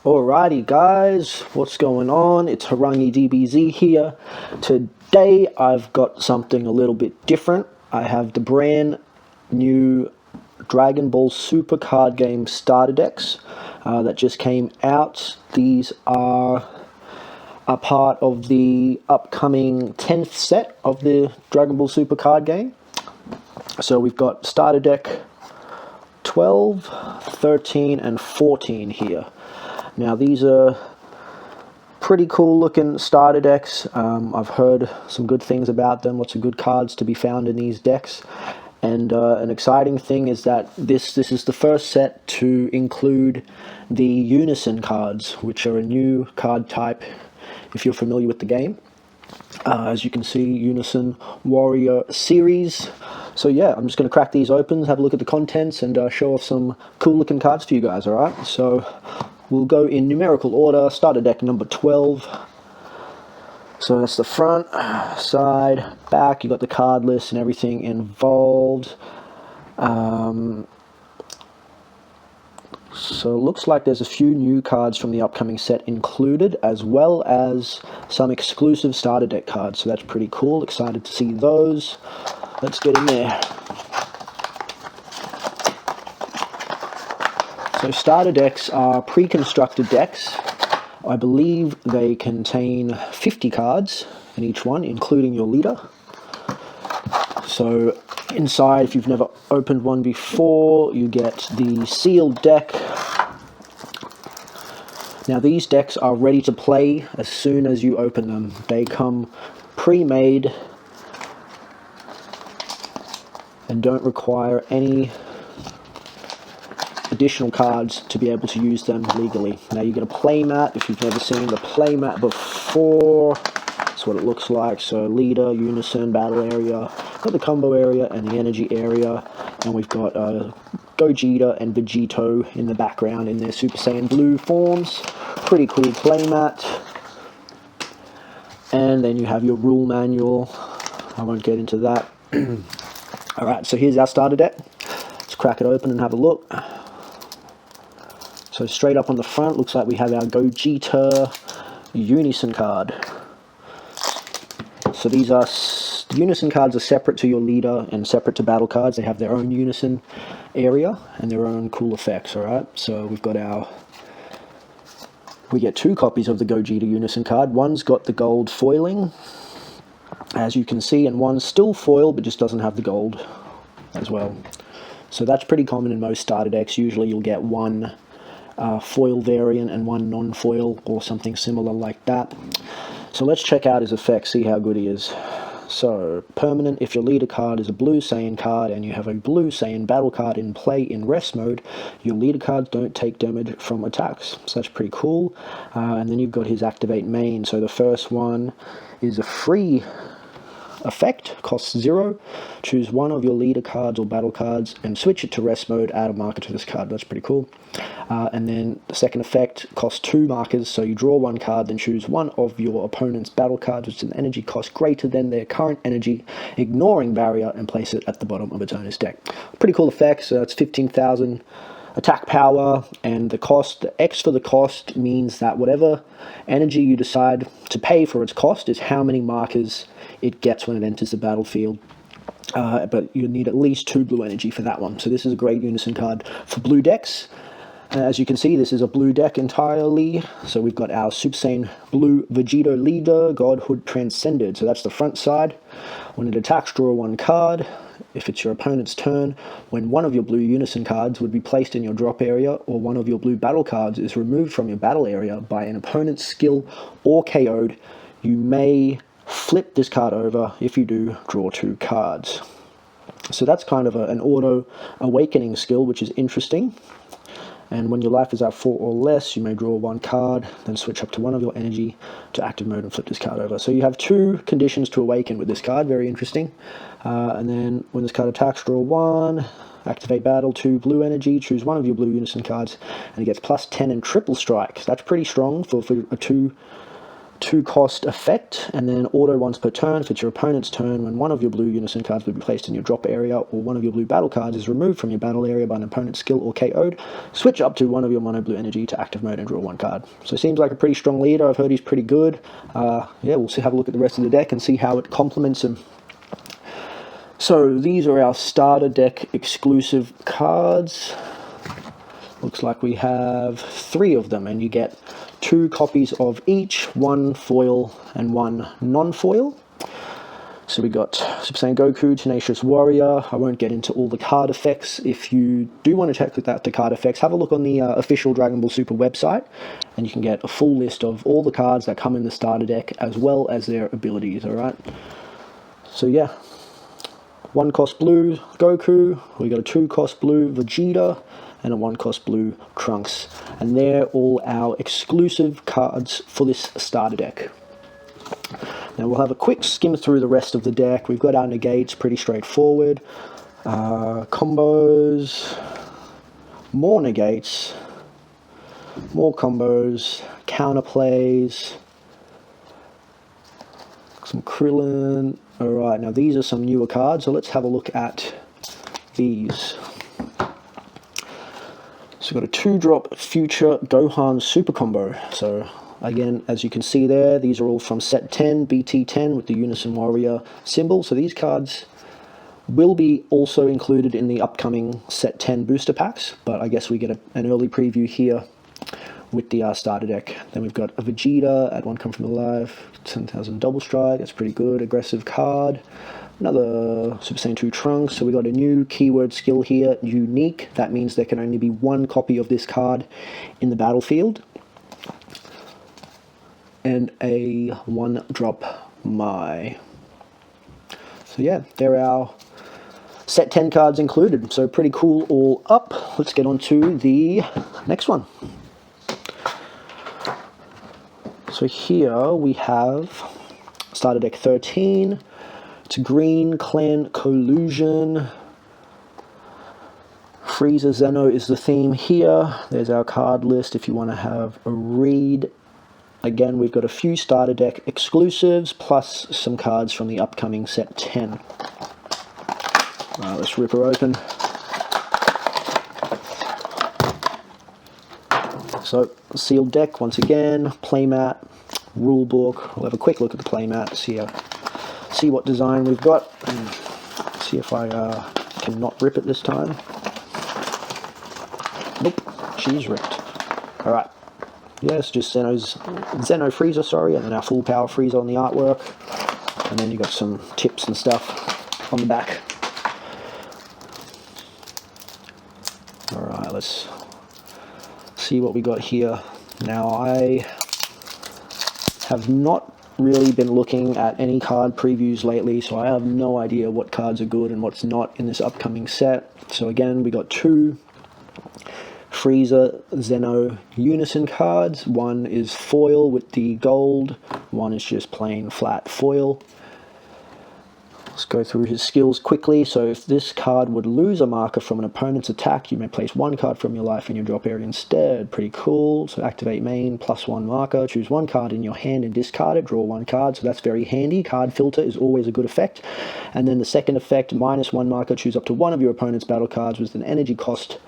Alrighty guys, what's going on? It's Harangi DBZ here. Today I've got something a little bit different. I have the brand new Dragonball Super Card Game starter decks that just came out. These are a part of the upcoming 10th set of the Dragonball Super Card Game. So we've got starter deck 12, 13 and 14 here. Now these are pretty cool looking starter decks. I've heard some good things about them, lots of good cards to be found in these decks. And an exciting thing is that this is the first set to include the Unison cards, which are a new card type if you're familiar with the game. As you can see, Unison Warrior Series. So yeah, I'm just going to crack these open, have a look at the contents, and show off some cool looking cards for you guys, alright? So we'll go in numerical order. Starter deck number 12. So that's the front, side, back. You got the card list and everything involved. So it looks like there's a few new cards from the upcoming set included, as well as some exclusive starter deck cards. So that's pretty cool. Excited to see those. Let's get in there. So starter decks are pre-constructed decks. I believe they contain 50 cards in each one, including your leader. So inside, if you've never opened one before, you get the sealed deck. Now these decks are ready to play as soon as you open them. They come pre-made and don't require any additional cards to be able to use them legally. Now you get a play mat. If you've never seen the play mat before, that's what it looks like. So leader, Unison, battle area, got the combo area and the energy area, and we've got Gogeta and Vegito in the background in their Super Saiyan Blue forms. Pretty cool play mat. And then you have your rule manual. I won't get into that. Alright, so here's our starter deck. Let's crack it open and have a look. So straight up on the front, looks like we have our Gogeta Unison card. So these are, the Unison cards are separate to your leader and separate to battle cards. They have their own Unison area and their own cool effects, alright? So we've got we get two copies of the Gogeta Unison card. One's got the gold foiling, as you can see, and one's still foiled but just doesn't have the gold as well. So that's pretty common in most starter decks. Usually you'll get one foil variant and one non-foil or something similar like that. So let's check out his effects, see how good he is. So, permanent, if your leader card is a blue Saiyan card and you have a blue Saiyan battle card in play in rest mode, your leader cards don't take damage from attacks. So that's pretty cool. And then you've got his activate main. So the first one is a free effect, costs 0. Choose one of your leader cards or battle cards and switch it to rest mode, add a marker to this card. That's pretty cool. And then the second effect costs 2 markers, so you draw one card, then choose one of your opponent's battle cards which is an energy cost greater than their current energy, ignoring barrier, and place it at the bottom of its owner's deck. Pretty cool effects. It's 15,000 attack power, and the cost, the X for the cost, means that whatever energy you decide to pay for its cost is how many markers it gets when it enters the battlefield. But you need at least 2 blue energy for that one. So this is a great Unison card for blue decks. As you can see, this is a blue deck entirely. So we've got our Super Saiyan Blue Vegito Leader, Godhood Transcended. So that's the front side. When it attacks, draw 1 card. If it's your opponent's turn, when one of your blue Unison cards would be placed in your drop area, or one of your blue battle cards is removed from your battle area by an opponent's skill or KO'd, you may flip this card over. If you do, draw 2 cards. So that's kind of an auto awakening skill, which is interesting. And when your life is at 4 or less, you may draw 1 card, then switch up to one of your energy to active mode and flip this card over. So you have 2 conditions to awaken with this card, very interesting. And then when this card attacks, draw 1, activate battle, 2 blue energy, choose one of your blue Unison cards, and it gets plus 10 and triple strike. That's pretty strong for a 2 2-cost effect, and then auto once per turn. If it's your opponent's turn, when one of your blue unison cards would be placed in your drop area, or one of your blue battle cards is removed from your battle area by an opponent's skill or KO'd, switch up to one of your mono blue energy to active mode and draw 1 card. So it seems like a pretty strong leader. I've heard he's pretty good. Yeah, we'll have a look at the rest of the deck and see how it complements him. So these are our starter deck exclusive cards. Looks like we have 3 of them, and you get 2 copies of each, 1 foil and 1 non-foil. So we got Super Saiyan Goku, Tenacious Warrior. I won't get into all the card effects. If you do want to check out the card effects, have a look on the official Dragon Ball Super website, and you can get a full list of all the cards that come in the starter deck, as well as their abilities, alright? So yeah, 1-cost blue Goku, we got a 2-cost blue Vegeta, and a 1-cost blue Trunks. And they're all our exclusive cards for this starter deck. Now we'll have a quick skim through the rest of the deck. We've got our negates, pretty straightforward. Combos, more negates, more combos, counterplays, some Krillin. Alright, now these are some newer cards, so let's have a look at these. So we've got a 2-drop Future Gohan Super Combo. So again, as you can see there, these are all from set 10, BT10 with the Unison Warrior symbol. So these cards will be also included in the upcoming set 10 booster packs, but I guess we get an early preview here with the starter deck. Then we've got a Vegeta at 1 Come From Alive, 10,000 Double Strike, that's pretty good, aggressive card. Another Super Saiyan 2 Trunks, so we got a new keyword skill here, unique. That means there can only be 1 copy of this card in the battlefield. And a 1-drop Mai. So yeah, they're our set 10 cards included, so pretty cool all up. Let's get on to the next one. So here we have starter deck 13. It's Green Clan Collusion. Frieza Zeno is the theme here. There's our card list if you want to have a read. Again, we've got a few starter deck exclusives, plus some cards from the upcoming set 10. Let's rip her open. So, sealed deck once again, playmat, rulebook. We'll have a quick look at the playmat, see what design we've got, and see if I can not rip it this time. Nope, she's ripped. Alright. Yes, just Zeno Frieza, sorry, and then our full power Frieza on the artwork. And then you got some tips and stuff on the back. Alright, let's see what we got here. Now, I have not really been looking at any card previews lately, so I have no idea what cards are good and what's not in this upcoming set. So again, we got 2 Frieza Zeno Unison cards. One is foil with the gold, one is just plain flat foil. Let's go through his skills quickly. So if this card would lose a marker from an opponent's attack, you may place 1 card from your life in your drop area instead. Pretty cool. So activate main, +1 marker, choose 1 card in your hand and discard it, draw 1 card. So that's very handy. Card filter is always a good effect. And then the second effect, -1 marker, choose up to 1 of your opponent's battle cards with an energy cost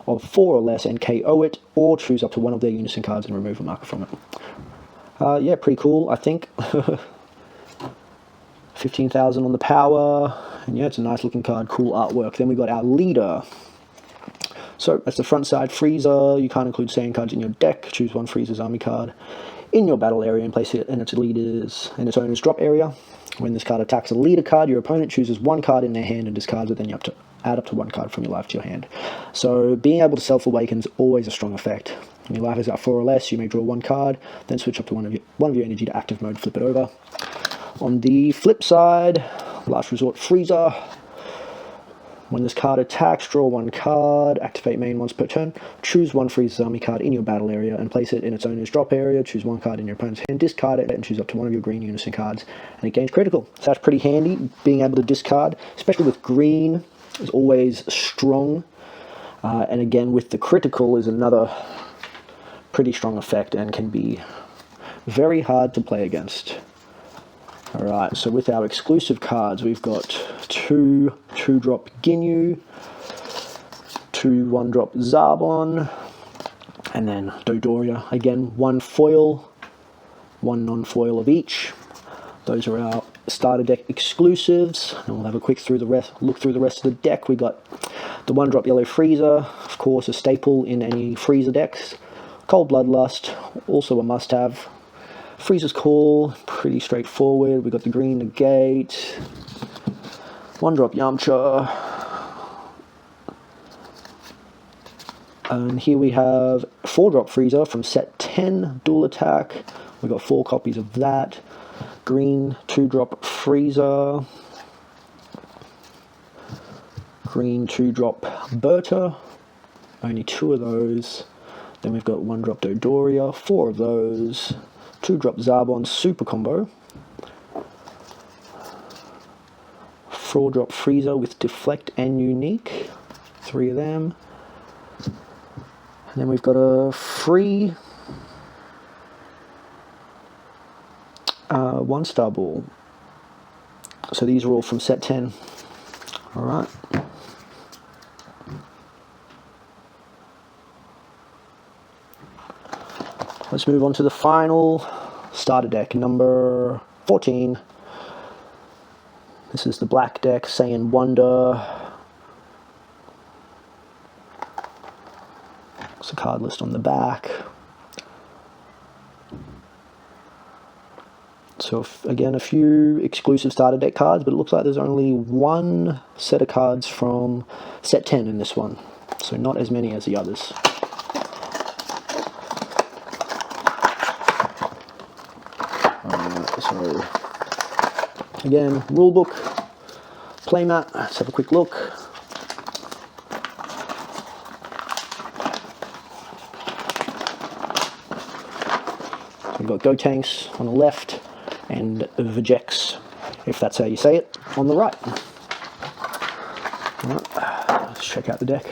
of 4 or less and KO it, or choose up to 1 of their Unison cards and remove a marker from it. Yeah, pretty cool, I think. 15,000 on the power, and yeah, it's a nice looking card, cool artwork. Then we got our leader. So that's the front side Frieza. You can't include Saiyan cards in your deck. Choose 1 Frieza's army card in your battle area and place it in its owner's drop area. When this card attacks a leader card, your opponent chooses 1 card in their hand and discards it. Then you have to add up to 1 card from your life to your hand. So being able to self-awaken is always a strong effect. When your life is at 4 or less, you may draw 1 card, then switch up to one of your energy to active mode, flip it over. On the flip side, Last Resort Frieza. When this card attacks, draw 1 card, activate main once per turn, choose 1 Frieza's army card in your battle area and place it in its owner's drop area, choose 1 card in your opponent's hand, discard it, and choose up to 1 of your green Unison cards, and it gains critical. So that's pretty handy, being able to discard, especially with green, is always strong. And again, with the critical is another pretty strong effect and can be very hard to play against. Alright, so with our exclusive cards, we've got 2 2-drop Ginyu, 2 1-drop Zarbon, and then Dodoria. Again, 1 foil, 1 non-foil of each. Those are our starter deck exclusives, and we'll have a quick look through the rest of the deck. We got the 1-drop Yellow Freezer, of course a staple in any Freezer decks. Cold Bloodlust, also a must-have. Freezer's Call, pretty straightforward. We got the green Negate, 1-drop Yamcha, and here we have 4-drop Freezer from set 10, Dual Attack. We got 4 copies of that. Green 2-drop Freezer, green 2-drop Berta, only 2 of those. Then we've got 1-drop Dodoria, 4 of those. 2-drop Zarbon Super Combo, 4-drop Freezer with Deflect and Unique, 3 of them. And then we've got a free 1-star ball. So these are all from set 10. Alright. Let's move on to the final starter deck, number 14. This is the black deck, Saiyan Wonder. It's a card list on the back. So again, a few exclusive starter deck cards, but it looks like there's only 1 set of cards from set 10 in this one. So not as many as the others. So again, rulebook, playmat, let's have a quick look. So we've got Gotenks on the left and Vegeks, if that's how you say it, on the right. All right, let's check out the deck.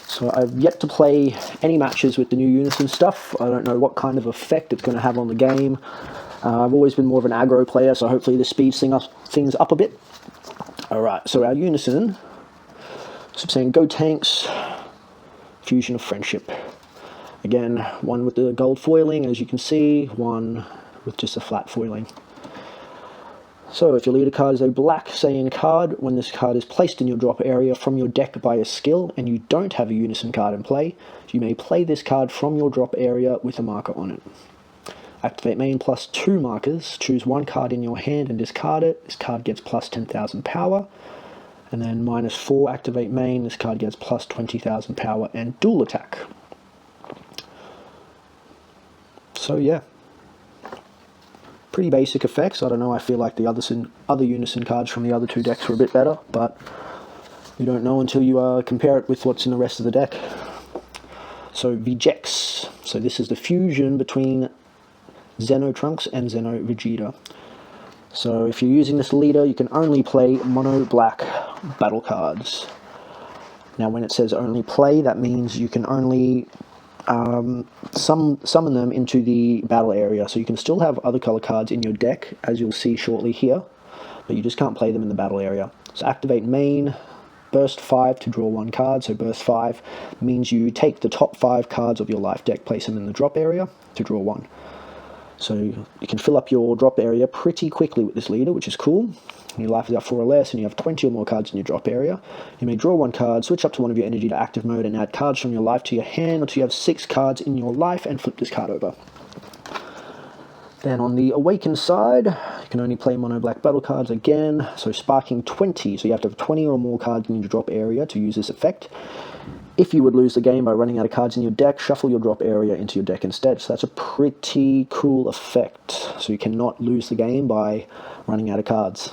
So I've yet to play any matches with the new Unison stuff. I don't know what kind of effect it's going to have on the game. I've always been more of an aggro player, so hopefully this speeds things up a bit. Alright, so our Unison, so I'm saying Gotenks, Fusion of Friendship. Again, one with the gold foiling, as you can see, one with just a flat foiling. So if your leader card is a black Saiyan card, when this card is placed in your drop area from your deck by a skill and you don't have a Unison card in play, you may play this card from your drop area with a marker on it. Activate main plus 2 markers, choose 1 card in your hand and discard it. This card gets plus 10,000 power. And then minus 4, activate main, this card gets plus 20,000 power and dual attack. So yeah. Pretty basic effects. I don't know, I feel like the other Unison cards from the other 2 decks were a bit better, but you don't know until you compare it with what's in the rest of the deck. So Vegeks. So this is the fusion between Xeno Trunks and Xeno Vegeta. So if you're using this leader, you can only play mono black battle cards. Now when it says only play, that means you can only summon them into the battle area, so you can still have other color cards in your deck, as you'll see shortly here, but you just can't play them in the battle area. So activate main, burst 5 to draw 1 card. So burst 5 means you take the top 5 cards of your life deck, place them in the drop area to draw 1. So you can fill up your drop area pretty quickly with this leader, which is cool. Your life is at 4 or less, and you have 20 or more cards in your drop area. You may draw 1 card, switch up to one of your energy to active mode, and add cards from your life to your hand until you have 6 cards in your life, and flip this card over. Then on the Awaken side, you can only play mono black battle cards again, so sparking 20, so you have to have 20 or more cards in your drop area to use this effect. If you would lose the game by running out of cards in your deck, shuffle your drop area into your deck instead. So that's a pretty cool effect. So you cannot lose the game by running out of cards.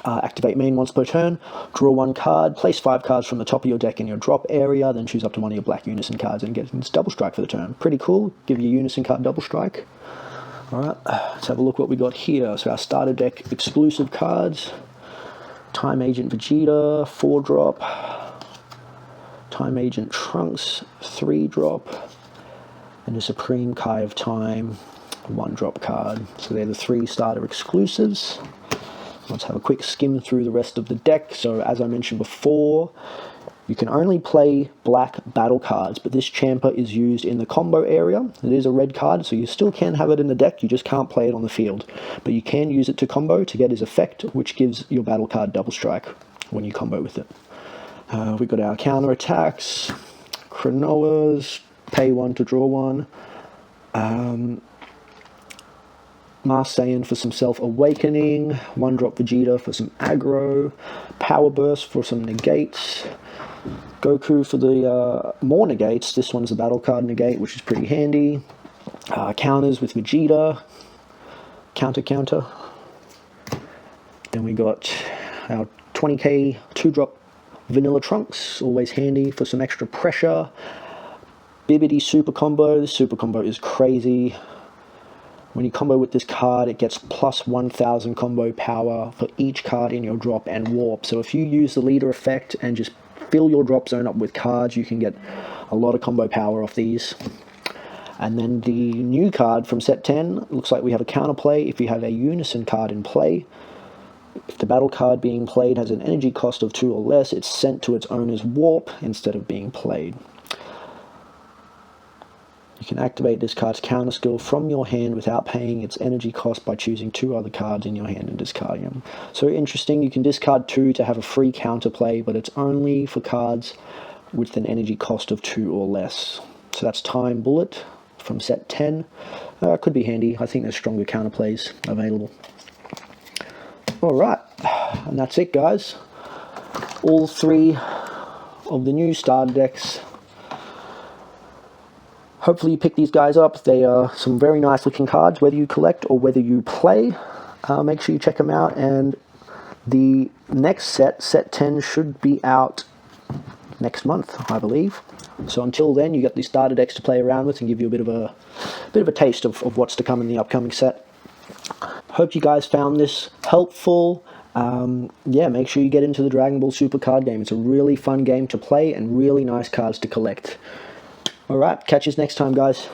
Activate main once per turn, draw 1 card, place 5 cards from the top of your deck in your drop area, then choose up to one of your black Unison cards and get this double strike for the turn. Pretty cool, give your Unison card double strike. Alright, let's have a look what we got here. So our starter deck exclusive cards, Time Agent Vegeta, 4-drop, Time Agent Trunks 3-drop, and a Supreme Kai of Time 1-drop card. So they're the 3 starter exclusives. Let's have a quick skim through the rest of the deck. So as I mentioned before, you can only play black battle cards, but this Champa is used in the combo area. It is a red card, so you still can have it in the deck, you just can't play it on the field. But you can use it to combo to get his effect, which gives your battle card double strike when you combo with it. We've got our counter attacks, Chronoas, pay 1 to draw 1. Mars Saiyan for some self-awakening, 1-drop Vegeta for some aggro, Power Burst for some negates, Goku for the more negates. This one's a battle card negate, which is pretty handy. Counters with Vegeta, counter. Then we got our 20k 2-drop Vanilla Trunks, always handy for some extra pressure. Bibbidi Super Combo. This Super Combo is crazy. When you combo with this card, it gets plus 1000 combo power for each card in your drop and warp. So if you use the leader effect and just fill your drop zone up with cards, you can get a lot of combo power off these. And then the new card from set 10, looks like we have a counterplay. If you have a Unison card in play, if the battle card being played has an energy cost of 2 or less, it's sent to its owner's warp instead of being played. You can activate this card's counter skill from your hand without paying its energy cost by choosing 2 other cards in your hand and discarding them. So interesting, you can discard 2 to have a free counterplay, but it's only for cards with an energy cost of 2 or less. So that's Time Bullet from set 10. Could be handy. I think there's stronger counterplays available. Alright, and that's it, guys. All 3 of the new starter decks. Hopefully you pick these guys up. They are some very nice looking cards, whether you collect or whether you play. Make sure you check them out, and the next set 10, should be out next month, I believe. So until then, you got these starter decks to play around with and give you a bit of a taste of what's to come in the upcoming set. Hope you guys found this helpful. Yeah, make sure you get into the Dragonball Super Card Game. It's a really fun game to play and really nice cards to collect. Alright, catch you next time, guys.